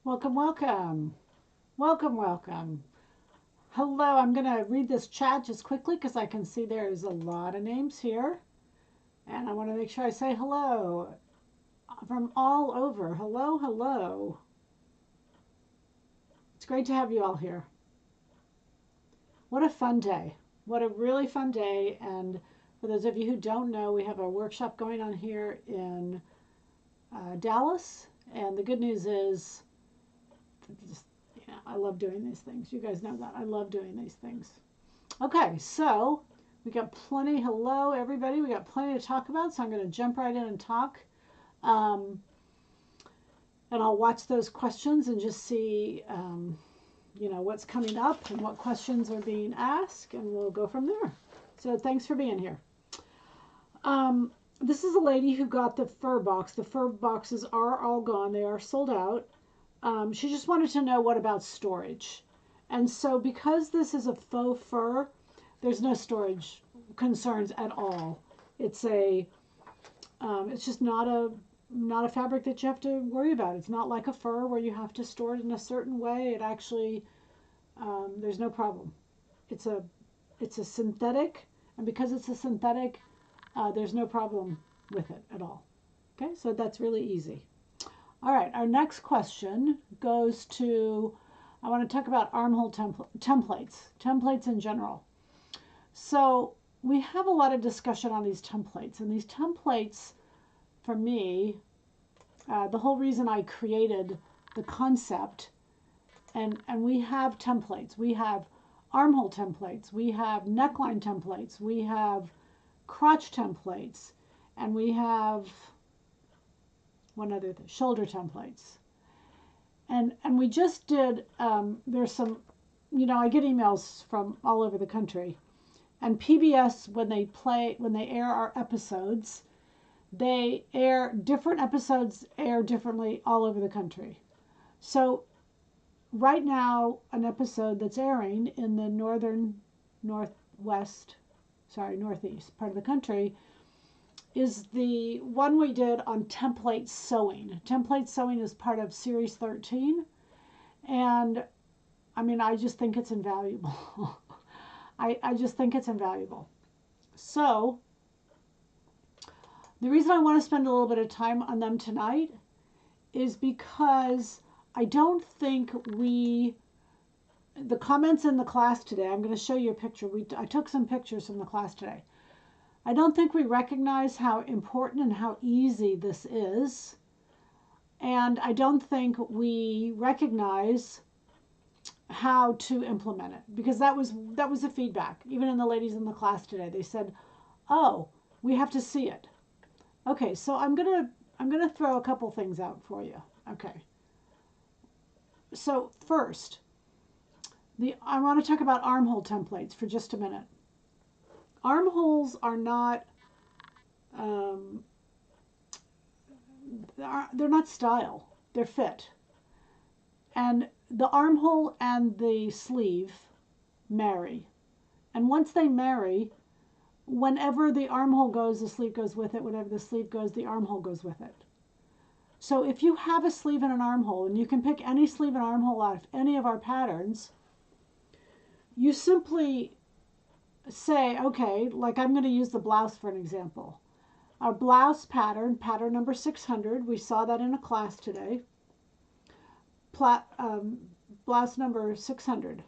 Welcome, welcome. Welcome, welcome. Hello, I'm going to read this chat just quickly because I can see there's a lot of names here. And I want to make sure I say hello from all over. Hello, hello. It's great to have you all here. What a fun day. What a really fun day. And for those of you who don't know, we have a workshop going on here in Dallas. And the good news is, just, I love doing these things. You guys know that. I love doing these things. Okay, so we got plenty. Hello, everybody. We got plenty to talk about, so I'm going to jump right in and talk. And I'll watch those questions and just see, what's coming up and what questions are being asked, and we'll go from there. So thanks for being here. This is a lady who got the fur box. The fur boxes are all gone. They are sold out. She just wanted to know what about storage. And so because this is a faux fur, there's no storage concerns at all. It's just not a fabric that you have to worry about. It's not like a fur where you have to store it in a certain way. It actually, there's no problem. It's a synthetic, and because it's a synthetic, there's no problem with it at all. Okay, so that's really easy. All right, our next question goes to, I want to talk about armhole templates in general. So we have a lot of discussion on these templates, and these templates, for me, the whole reason I created the concept, and we have templates. We have armhole templates, we have neckline templates, we have crotch templates, and we have one other thing, shoulder templates. And we just did, there's some, I get emails from all over the country. And PBS, when they air our episodes, different episodes air differently all over the country. So right now, an episode that's airing in the northeast part of the country is the one we did on template sewing. Template sewing is part of series 13. And I just think it's invaluable. I just think it's invaluable. So the reason I want to spend a little bit of time on them tonight is because I don't think the comments in the class today, I'm going to show you a picture. I took some pictures from the class today. I don't think we recognize how important and how easy this is. And I don't think we recognize how to implement it, because that was the feedback. Even in the ladies in the class today, they said, "Oh, we have to see it." Okay, so I'm gonna throw a couple things out for you. Okay. So first, I want to talk about armhole templates for just a minute. Armholes are not they're not style, they're fit. And the armhole and the sleeve marry. And once they marry, whenever the armhole goes, the sleeve goes with it. Whenever the sleeve goes, the armhole goes with it. So if you have a sleeve and an armhole, and you can pick any sleeve and armhole out of any of our patterns, you simply say, okay, like I'm going to use the blouse for an example. Our blouse pattern number 600, we saw that in a class today. Blouse number 600.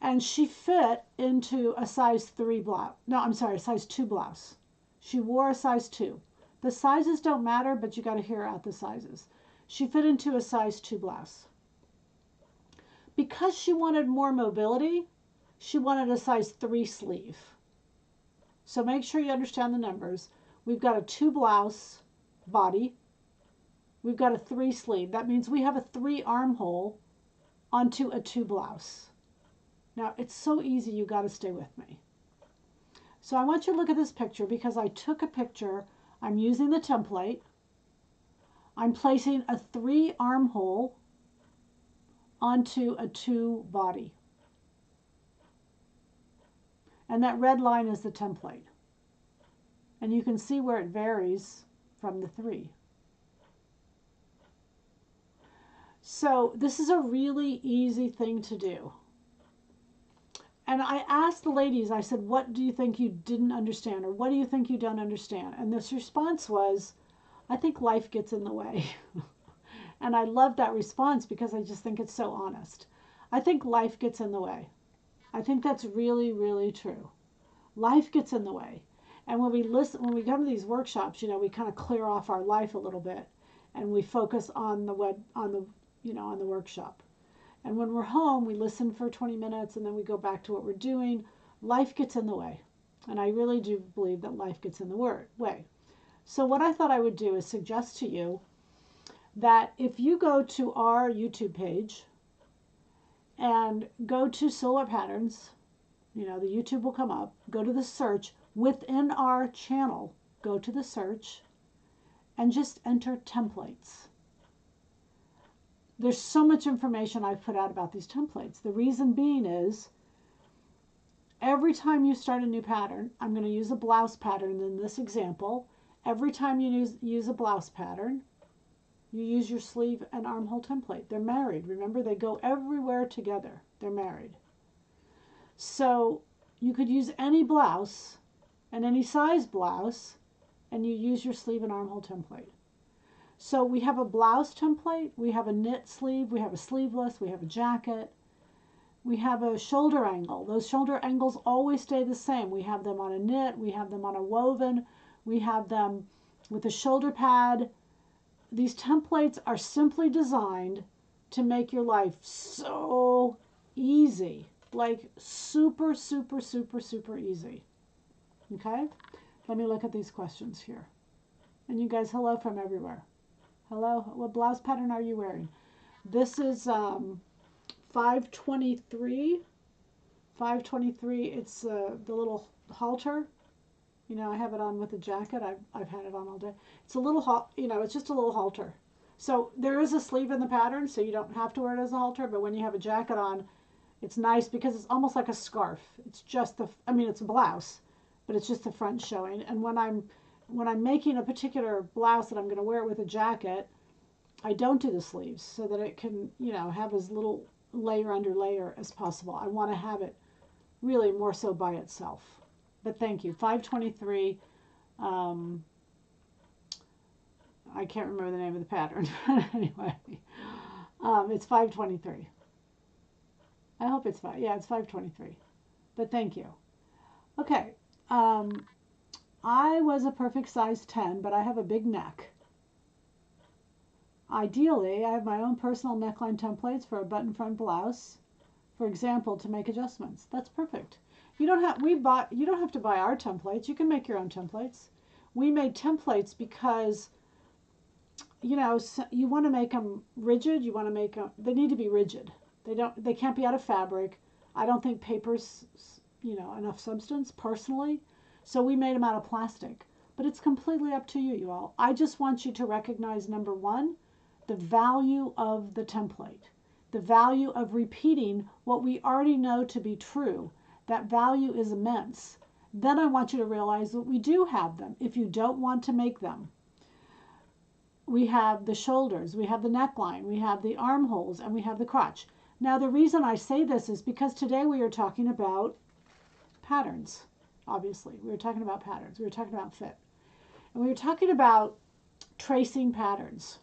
And she fit into a size 3 blouse. No, I'm sorry, size 2 blouse. She wore a size 2. The sizes don't matter, but you got to hear out the sizes. She fit into a size 2 blouse. Because she wanted more mobility, she wanted a size 3 sleeve. So make sure you understand the numbers. We've got a 2 blouse body. We've got a 3 sleeve. That means we have a 3 armhole onto a 2 blouse. Now, it's so easy, you got to stay with me. So I want you to look at this picture because I took a picture. I'm using the template. I'm placing a 3 armhole onto a 2 body. And that red line is the template. And you can see where it varies from the 3. So this is a really easy thing to do. And I asked the ladies, I said, what do you think you didn't understand? Or what do you think you don't understand? And this response was, I think life gets in the way. And I love that response because I just think it's so honest. I think life gets in the way. I think that's really, really true. Life gets in the way. And when we listen, when we come to these workshops, we kind of clear off our life a little bit, and we focus on the web, on the, on the workshop. And when we're home, we listen for 20 minutes, and then we go back to what we're doing. Life gets in the way, and I really do believe that life gets in the way. So what I thought I would do is suggest to you that if you go to our YouTube page and go to Silhouette Patterns, the YouTube will come up. Go to the search within our channel. Go to the search and just enter templates. There's so much information I've put out about these templates. The reason being is every time you start a new pattern, I'm going to use a blouse pattern in this example. Every time you use a blouse pattern, you use your sleeve and armhole template. They're married. Remember, they go everywhere together. They're married. So you could use any blouse and any size blouse, and you use your sleeve and armhole template. So we have a blouse template, we have a knit sleeve, we have a sleeveless, we have a jacket, we have a shoulder angle. Those shoulder angles always stay the same. We have them on a knit, we have them on a woven, we have them with a shoulder pad. These templates are simply designed to make your life so easy. Like super, super, super, super easy. Okay? Let me look at these questions here. And you guys, hello from everywhere. Hello? What blouse pattern are you wearing? This is 523. 523. It's the little halter. I have it on with a jacket. I've had it on all day. It's a little, it's just a little halter. So there is a sleeve in the pattern, so you don't have to wear it as a halter. But when you have a jacket on, it's nice because it's almost like a scarf. It's just it's a blouse, but it's just the front showing. And when I'm making a particular blouse that I'm going to wear it with a jacket, I don't do the sleeves so that it can, have as little layer under layer as possible. I want to have it really more so by itself. But thank you. 523. I can't remember the name of the pattern. Anyway, it's 523. I hope it's it's 523. But thank you. Okay. I was a perfect size 10, but I have a big neck. Ideally, I have my own personal neckline templates for a button front blouse, for example, to make adjustments. That's perfect. You don't have to buy our templates. You can make your own templates. We made templates because you want to make them rigid. You want to make them, they need to be rigid. They can't be out of fabric. I don't think paper's, enough substance personally. So we made them out of plastic. But it's completely up to you all. I just want you to recognize, number one, the value of the template. The value of repeating what we already know to be true. That value is immense. Then I want you to realize that we do have them if you don't want to make them. We have the shoulders, we have the neckline, we have the armholes, and we have the crotch. Now, the reason I say this is because today we are talking about patterns, obviously. We were talking about patterns. We were talking about fit. And we were talking about tracing patterns.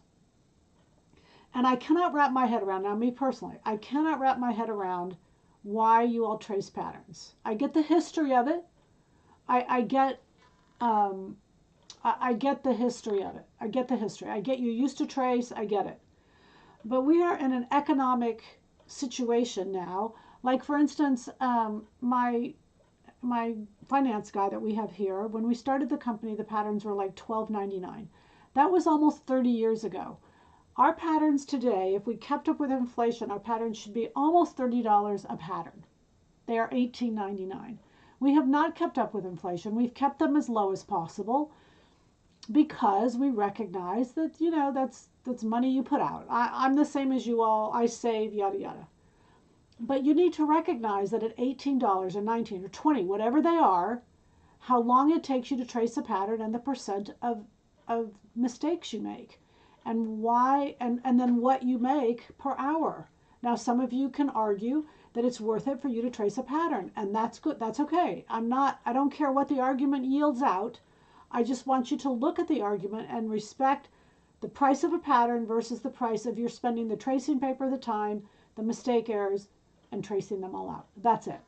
And I cannot wrap my head around, now me personally, I cannot wrap my head around why you all trace patterns. I get the history of it. I get the history of it. I get the history. I get you used to trace. I get it. But we are in an economic situation now. Like, for instance, my finance guy that we have here, when we started the company, the patterns were like $12.99. That was almost 30 years ago. Our patterns today, if we kept up with inflation, our patterns should be almost $30 a pattern. They are $18.99. We have not kept up with inflation. We've kept them as low as possible because we recognize that, that's money you put out. I'm the same as you all. I save, yada, yada. But you need to recognize that at $18 or $19 or $20, whatever they are, how long it takes you to trace a pattern and the percent of mistakes you make. and why, and then what you make per hour. Now, some of you can argue that it's worth it for you to trace a pattern, and that's good. That's okay. I don't care what the argument yields out. I just want you to look at the argument and respect the price of a pattern versus the price of you're spending the tracing paper, the time, the mistake errors, and tracing them all out. That's it.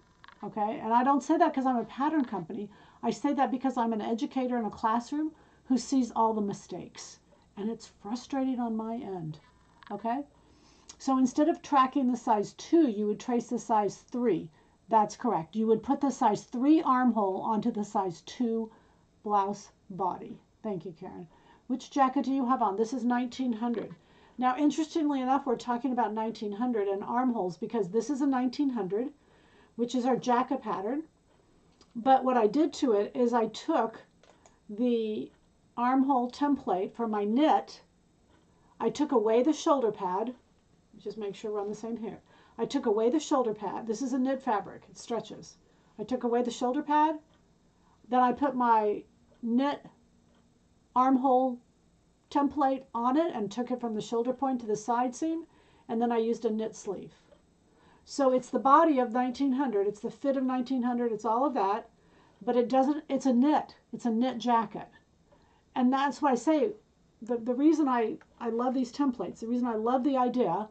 Okay? And I don't say that because I'm a pattern company. I say that because I'm an educator in a classroom who sees all the mistakes. And it's frustrating on my end. Okay? So instead of tracking the size 2, you would trace the size 3. That's correct. You would put the size 3 armhole onto the size 2 blouse body. Thank you, Karen. Which jacket do you have on? This is 1900. Now, interestingly enough, we're talking about 1900 and armholes because this is a 1900, which is our jacket pattern. But what I did to it is I took the armhole template for my knit. I took away the shoulder pad. Just make sure we're on the same here. I took away the shoulder pad. This is a knit fabric. It stretches. I took away the shoulder pad. Then I put my knit armhole template on it and took it from the shoulder point to the side seam. And then I used a knit sleeve. So it's the body of 1900. It's the fit of 1900. It's all of that. But it doesn't, it's a knit. It's a knit jacket. And that's why I say the reason I love these templates, the reason I love the idea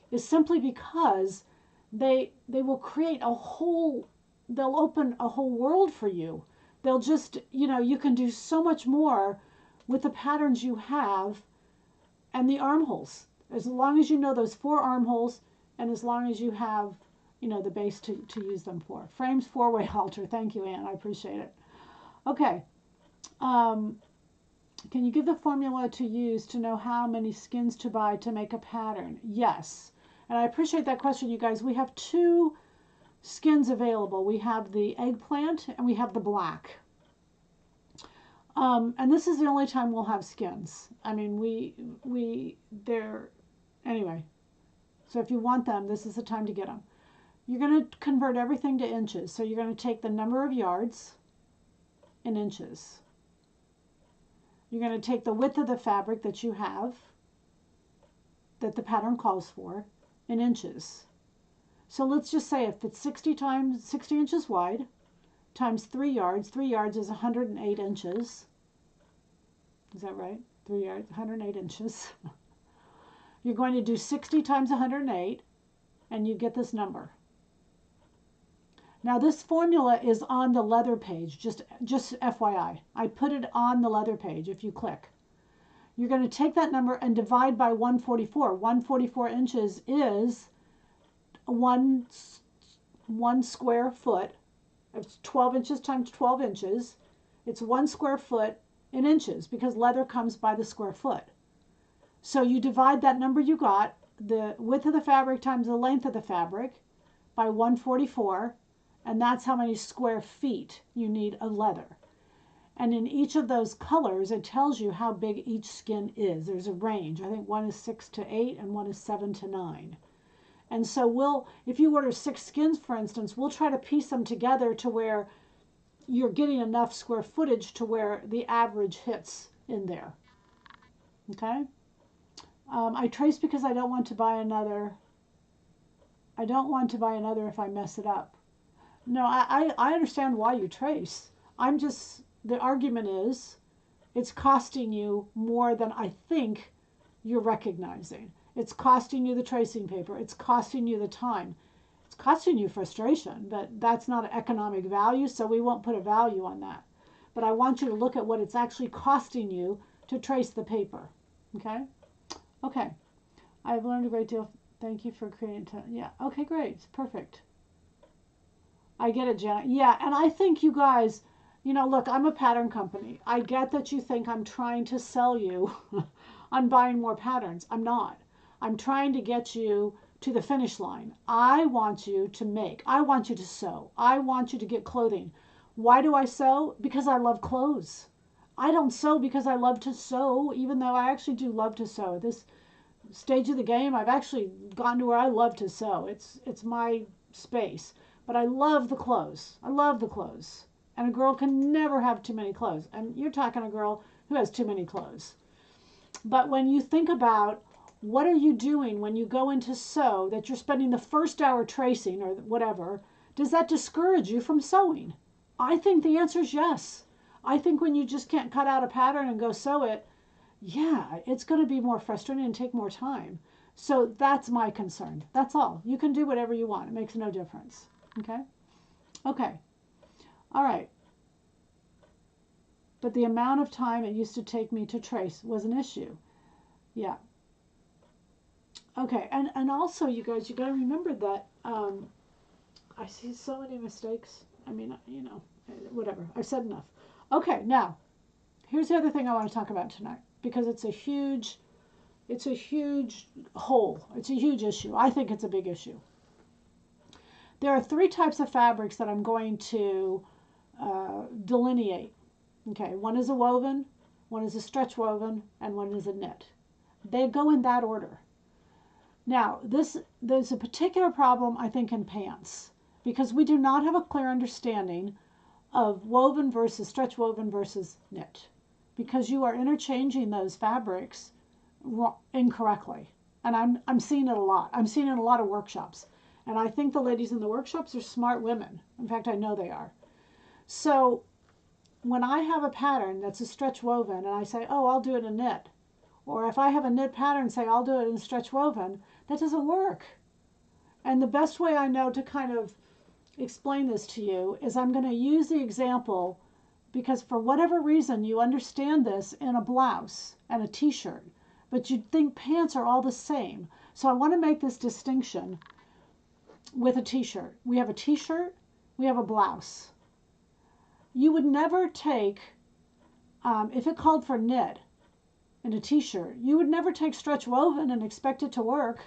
is simply because they will create a whole, they'll open a whole world for you. They'll just, you can do so much more with the patterns you have and the armholes. As long as you know those 4 armholes and as long as you have, the base to use them for. Frames 4-way halter. Thank you, Ann. I appreciate it. Okay. Can you give the formula to use to know how many skins to buy to make a pattern? Yes. And I appreciate that question, you guys. We have 2 skins available. We have the eggplant and we have the black. And this is the only time we'll have skins. I mean, they're, anyway. So if you want them, this is the time to get them. You're going to convert everything to inches. So you're going to take the number of yards in inches. You're going to take the width of the fabric that you have, that the pattern calls for, in inches. So let's just say if it's 60 inches wide, times 3 yards. 3 yards is 108 inches. Is that right? 3 yards, 108 inches. You're going to do 60 times 108, and you get this number. Now this formula is on the leather page, just FYI. I put it on the leather page if you click. You're going to take that number and divide by 144. 144 inches is one square foot. It's 12 inches times 12 inches. It's 1 square foot in inches because leather comes by the square foot. So you divide that number you got, the width of the fabric times the length of the fabric, by 144, and that's how many square feet you need of leather. And in each of those colors, it tells you how big each skin is. There's a range. I think one is 6 to 8 and one is 7 to 9. And so if you order 6 skins, for instance, we'll try to piece them together to where you're getting enough square footage to where the average hits in there. Okay? I trace because I don't want to buy another. I don't want to buy another if I mess it up. No, I understand why you trace. The argument is it's costing you more than I think you're recognizing. It's costing you the tracing paper. It's costing you the time. It's costing you frustration, but that's not an economic value, so we won't put a value on that. But I want you to look at what it's actually costing you to trace the paper. Okay? Okay. I've learned a great deal. Thank you for creating yeah. Okay, great. Perfect. I get it, Janet. Yeah, and I think you guys, look, I'm a pattern company. I get that you think I'm trying to sell you on buying more patterns. I'm not. I'm trying to get you to the finish line. I want you to make. I want you to sew. I want you to get clothing. Why do I sew? Because I love clothes. I don't sew because I love to sew, even though I actually do love to sew. At this stage of the game, I've actually gotten to where I love to sew. It's my space. But I love the clothes. I love the clothes. And a girl can never have too many clothes. And you're talking a girl who has too many clothes. But when you think about what are you doing when you go into sew, that you're spending the first hour tracing or whatever, does that discourage you from sewing? I think the answer is yes. I think when you just can't cut out a pattern and go sew it, yeah, it's going to be more frustrating and take more time. So that's my concern. That's all. You can do whatever you want. It makes no difference. Okay? Okay. All right. But the amount of time it used to take me to trace was an issue. Yeah. Okay. And also, you guys, you got to remember that I see so many mistakes. I mean, whatever. I've said enough. Okay. Now, here's the other thing I want to talk about tonight, because it's a huge hole. It's a huge issue. I think it's a big issue. There are 3 types of fabrics that I'm going to delineate. Okay, one is a woven, one is a stretch woven, and one is a knit. They go in that order. Now, there's a particular problem, I think, in pants, because we do not have a clear understanding of woven versus stretch woven versus knit, because you are interchanging those fabrics incorrectly. And I'm seeing it a lot. I'm seeing it in a lot of workshops. And I think the ladies in the workshops are smart women. In fact, I know they are. So when I have a pattern that's a stretch woven and I say, oh, I'll do it in knit, or if I have a knit pattern and say, I'll do it in stretch woven, that doesn't work. And the best way I know to kind of explain this to you is I'm going to use the example, because for whatever reason you understand this in a blouse and a t-shirt, but you'd think pants are all the same. So I want to make this distinction with a t-shirt. We have a t-shirt, we have a blouse. You would never take, if it called for knit in a t-shirt, you would never take stretch woven and expect it to work.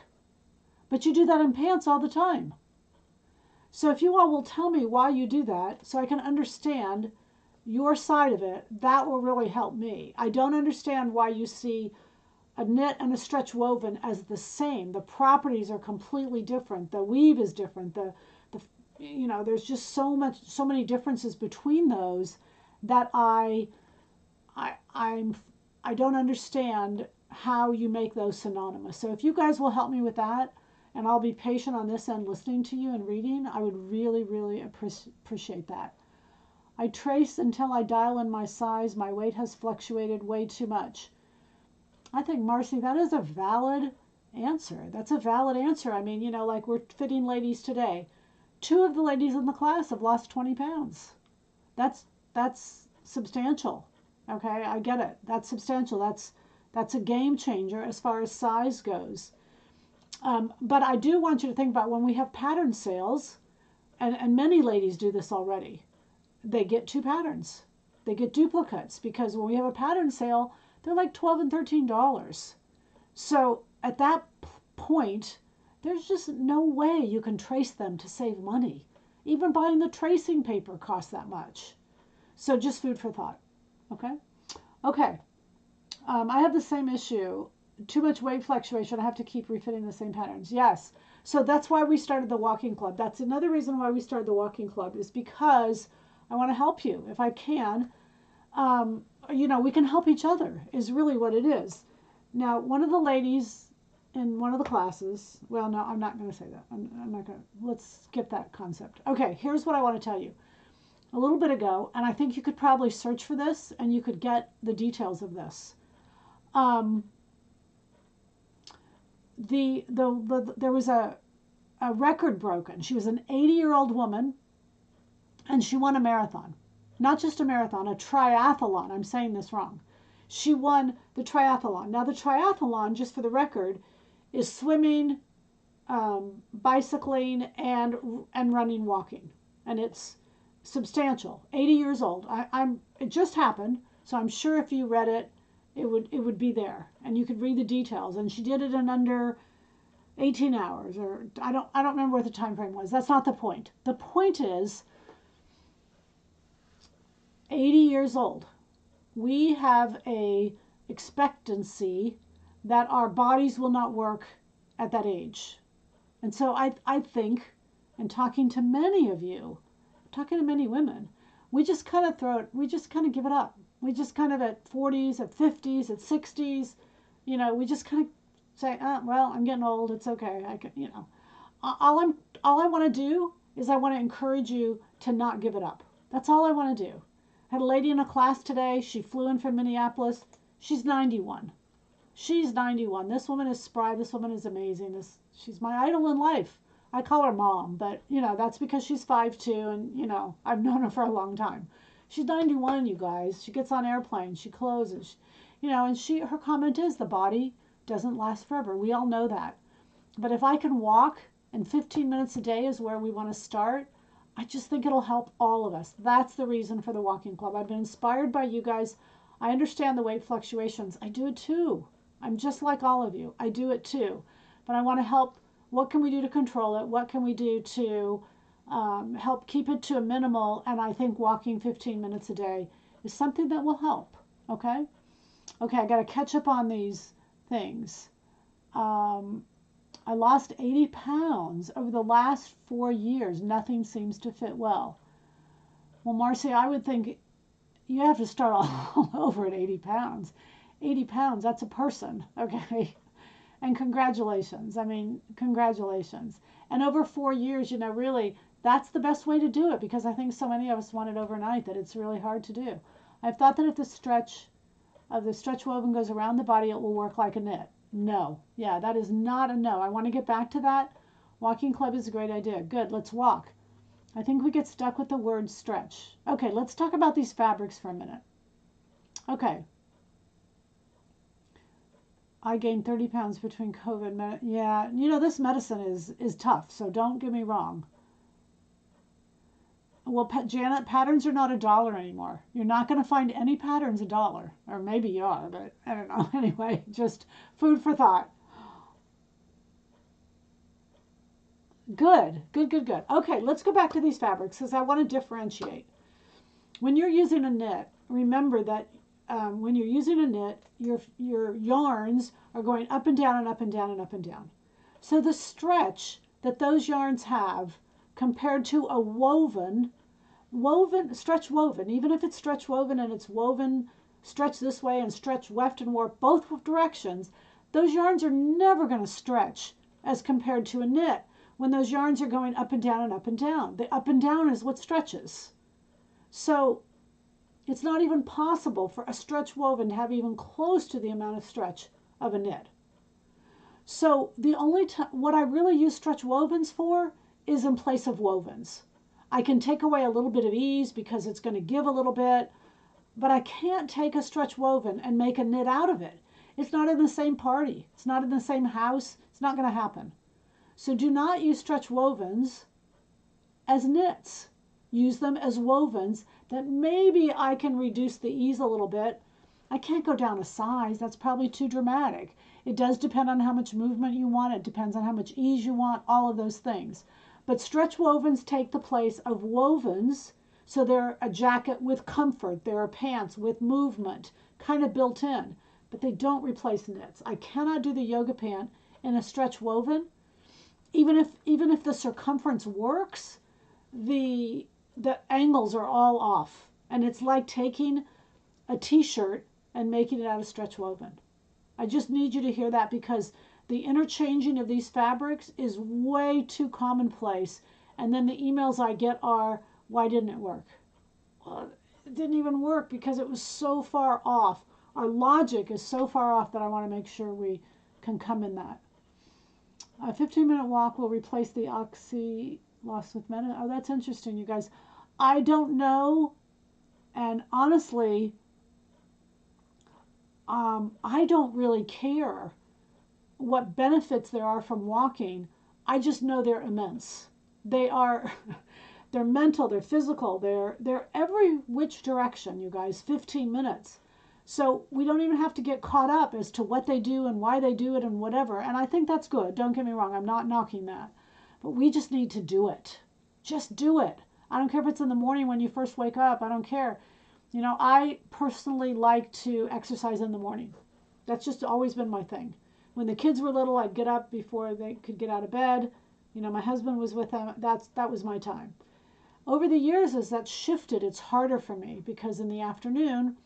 But you do that in pants all the time. So if you all will tell me why you do that, so I can understand your side of it, that will really help me. I don't understand why you see a knit and a stretch woven as the same. The properties are completely different. The weave is different. There's just so many differences between those that I don't understand how you make those synonymous. So if you guys will help me with that, and I'll be patient on this end listening to you and reading, I would really, really appreciate that. I trace until I dial in my size. My weight has fluctuated way too much. I think, Marcy, that is a valid answer. That's a valid answer. I mean, like we're fitting ladies today. 2 of the ladies in the class have lost 20 pounds. That's substantial. Okay, I get it. That's substantial. That's a game changer as far as size goes. But I do want you to think about when we have pattern sales, and many ladies do this already. They get 2 patterns. They get duplicates, because when we have a pattern sale, they're like $12 and $13. So at that point, there's just no way you can trace them to save money. Even buying the tracing paper costs that much. So just food for thought. Okay? Okay. I have the same issue. Too much weight fluctuation. I have to keep refitting the same patterns. Yes. So that's why we started the walking club. That's another reason why we started the walking club, is because I want to help you if I can. We can help each other is really what it is. Now, one of the ladies in one of the classes, well, no, I'm not going to say that. I'm not going to, let's skip that concept. Okay, here's what I want to tell you. A little bit ago, and I think you could probably search for this and you could get the details of this. There was a record broken. She was an 80-year-old woman, and she won a marathon. Not just a marathon, a triathlon. I'm saying this wrong. She won the triathlon. Now, the triathlon, just for the record, is swimming, bicycling, and running, walking. And it's substantial. 80 years old. It just happened, so I'm sure if you read it, it would be there, and you could read the details. And she did it in under 18 hours, or I don't remember what the time frame was. That's not the point. The point is, 80 years old, we have a expectancy that our bodies will not work at that age. And so I think, and talking to many of you, talking to many women, we just kind of give it up. We just kind of at 40s, at 50s, at 60s, we just kind of say, well, I'm getting old. It's okay. I can, all I want to do is I want to encourage you to not give it up. That's all I want to do. I had a lady in a class today. She flew in from Minneapolis. She's 91. She's 91. This woman is spry. This woman is amazing. She's my idol in life. I call her mom, but that's because she's 5'2", and I've known her for a long time. She's 91, you guys. She gets on airplanes. She closes. And her comment is the body doesn't last forever. We all know that. But if I can walk, and 15 minutes a day is where we want to start, I just think it'll help all of us. That's the reason for the walking club. I've been inspired by you guys. I understand the weight fluctuations. I do it too. I'm just like all of you. I do it too. But I want to help. What can we do to control it? What can we do to help keep it to a minimal? And I think walking 15 minutes a day is something that will help. Okay? Okay, I got to catch up on these things. I lost 80 pounds over the last 4 years. Nothing seems to fit well. Well, Marcy, I would think you have to start all over at 80 pounds. 80 pounds, that's a person, okay? And congratulations. I mean, congratulations. And over 4 years, really, that's the best way to do it, because I think so many of us want it overnight that it's really hard to do. I've thought that if the stretch woven goes around the body, it will work like a knit. No. Yeah, that is not a no. I want to get back to that. Walking club is a great idea. Good, let's walk. I think we get stuck with the word stretch. Okay, let's talk about these fabrics for a minute. Okay. I gained 30 pounds between COVID. Yeah, this medicine is tough, so don't get me wrong. Well, Janet, patterns are not $1 anymore. You're not going to find any patterns $1. Or maybe you are, but I don't know. Anyway, just food for thought. Good. Okay, let's go back to these fabrics because I want to differentiate. When you're using a knit, remember that when you're using a knit, your yarns are going up and down and up and down and up and down. So the stretch that those yarns have compared to a stretch woven, even if it's stretch woven and it's woven stretch this way and stretch weft and warp both directions, those yarns are never going to stretch as compared to a knit when those yarns are going up and down and up and down. The up and down is what stretches. So it's not even possible for a stretch woven to have even close to the amount of stretch of a knit. So the only time, what I really use stretch wovens for is in place of wovens. I can take away a little bit of ease because it's going to give a little bit, but I can't take a stretch woven and make a knit out of it. It's not in the same party. It's not in the same house. It's not going to happen. So do not use stretch wovens as knits. Use them as wovens that maybe I can reduce the ease a little bit. I can't go down a size. That's probably too dramatic. It does depend on how much movement you want. It depends on how much ease you want, all of those things. But stretch wovens take the place of wovens, so they're a jacket with comfort. They're pants with movement, kind of built in, but they don't replace knits. I cannot do the yoga pant in a stretch woven. Even if the circumference works, the angles are all off, and it's like taking a t-shirt and making it out of stretch woven. I just need you to hear that because the interchanging of these fabrics is way too commonplace. And then the emails I get are, why didn't it work? Well, it didn't even work because it was so far off. Our logic is so far off that I want to make sure we can come in that. A 15-minute walk will replace the oxy lost with men. Oh, that's interesting, you guys. I don't know. And honestly, I don't really care what benefits there are from walking. I just know they're immense. They're mental, they're physical, they're every which direction, you guys. 15 minutes. So we don't even have to get caught up as to what they do and why they do it and whatever. And I think that's good. Don't get me wrong. I'm not knocking that. But we just need to do it. Just do it. I don't care if it's in the morning when you first wake up. I don't care. I personally like to exercise in the morning. That's just always been my thing. When the kids were little, I'd get up before they could get out of bed. My husband was with them. That was my time. Over the years, as that shifted, it's harder for me because in the afternoon,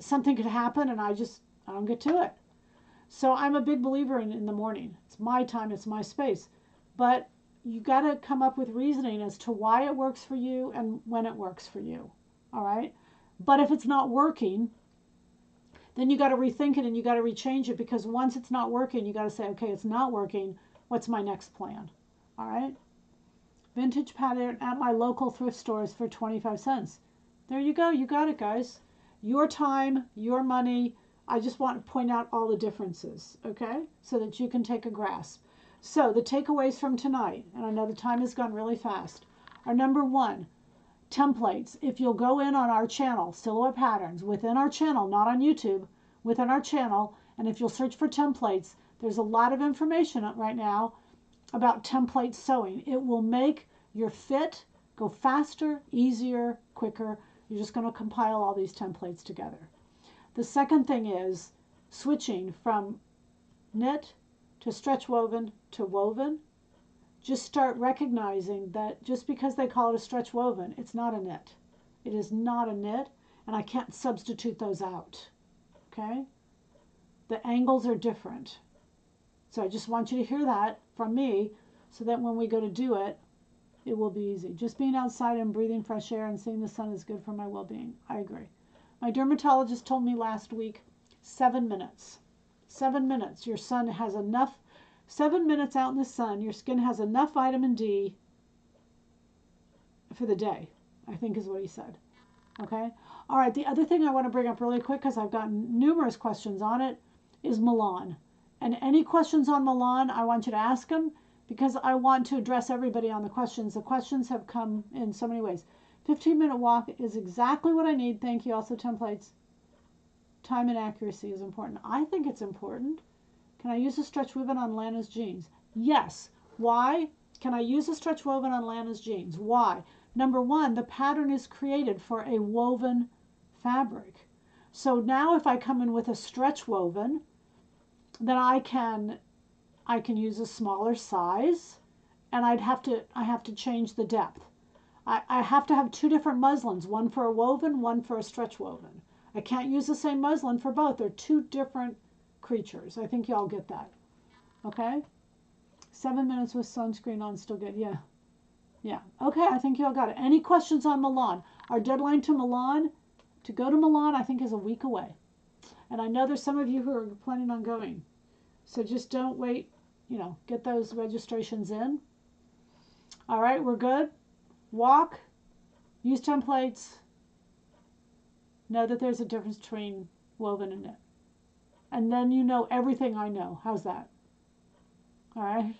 something could happen and I don't get to it. So I'm a big believer in the morning. It's my time, it's my space. But you got to come up with reasoning as to why it works for you and when it works for you. All right? But if it's not working, then you got to rethink it and you got to rechange it, because once it's not working, you got to say, okay, it's not working. What's my next plan? All right? Vintage pattern at my local thrift stores for 25 cents. There you go. You got it, guys. Your time, your money. I just want to point out all the differences, okay? So that you can take a grasp. So the takeaways from tonight, and I know the time has gone really fast, are number one, templates. If you'll go in on our channel, Silhouette Patterns, within our channel, not on YouTube, within our channel, and if you'll search for templates, there's a lot of information right now about template sewing. It will make your fit go faster, easier, quicker. You're just going to compile all these templates together. The second thing is switching from knit to stretch woven to woven. Just start recognizing that just because they call it a stretch woven, it's not a knit. It is not a knit, and I can't substitute those out. Okay? The angles are different. So I just want you to hear that from me, so that when we go to do it, it will be easy. Just being outside and breathing fresh air and seeing the sun is good for my well-being. I agree. My dermatologist told me last week, 7 minutes. 7 minutes. Your sun has enough, 7 minutes out in the sun, your skin has enough vitamin D for the day, I think is what he said. Okay? All right, the other thing I want to bring up really quick, because I've gotten numerous questions on it, is Milan. And any questions on Milan, I want you to ask them, because I want to address everybody on the questions. The questions have come in so many ways. 15-minute walk is exactly what I need. Thank you. Also templates. Time and accuracy is important. I think it's important. Can I use a stretch woven on Lana's jeans? Yes. Why? Can I use a stretch woven on Lana's jeans? Why? Number one, the pattern is created for a woven fabric. So now if I come in with a stretch woven, then I can use a smaller size, and I have to change the depth. I have to have two different muslins, one for a woven, one for a stretch woven. I can't use the same muslin for both. They're two different creatures. I think y'all get that. Okay? 7 minutes with sunscreen on, still good. Yeah. Yeah. Okay, I think y'all got it. Any questions on Milan? Our deadline to go to Milan, I think is a week away. And I know there's some of you who are planning on going. So just don't wait, get those registrations in. All right, we're good. Walk, use templates, know that there's a difference between woven and knit. And then you know everything I know. How's that? All right.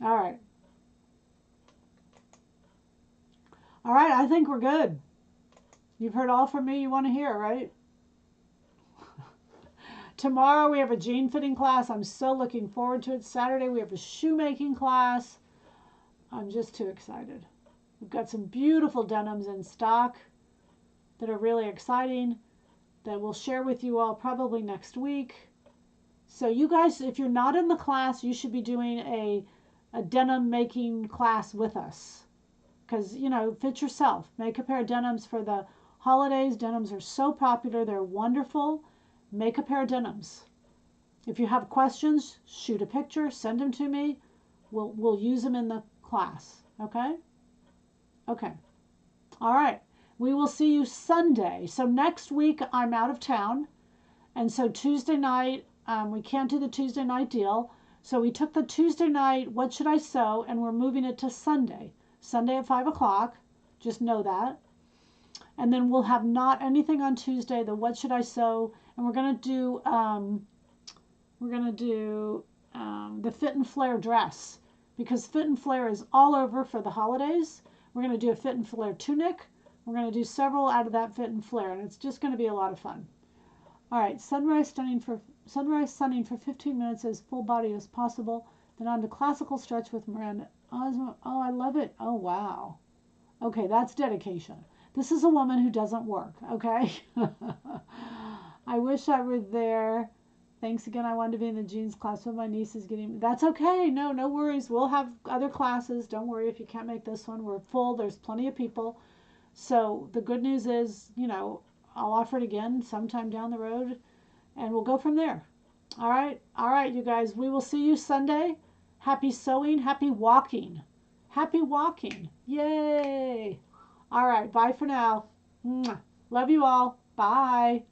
All right. All right, I think we're good. You've heard all from me you want to hear, right? Tomorrow we have a jean fitting class. I'm so looking forward to it. Saturday we have a shoemaking class. I'm just too excited. We've got some beautiful denims in stock that are really exciting that we'll share with you all probably next week. So you guys, if you're not in the class, you should be doing a denim making class with us. Because, fit yourself. Make a pair of denims for the holidays. Denims are so popular. They're wonderful. Make a pair of denims. If you have questions, shoot a picture, send them to me. We'll use them in the class. Okay? Okay. All right. We will see you Sunday. So next week I'm out of town. And so Tuesday night, we can't do the Tuesday night deal. So we took the Tuesday night, what should I sew, and we're moving it to Sunday. Sunday at 5 o'clock. Just know that. And then we'll have not anything on Tuesday, the what should I sew, and we're gonna do the fit and flare dress, because fit and flare is all over for the holidays. We're gonna do a fit and flare tunic. We're gonna do several out of that fit and flare, and it's just gonna be a lot of fun. All right, sunrise sunning for 15 minutes as full body as possible. Then on to classical stretch with Miranda. Oh, I love it. Oh wow. Okay, that's dedication. This is a woman who doesn't work, okay? I wish I were there. Thanks again. I wanted to be in the jeans class, but my niece is getting... That's okay. No worries. We'll have other classes. Don't worry if you can't make this one. We're full. There's plenty of people. So the good news is, I'll offer it again sometime down the road, and we'll go from there. All right, you guys. We will see you Sunday. Happy sewing, happy walking. Happy walking. Yay. All right, bye for now. Mwah. Love you all. Bye.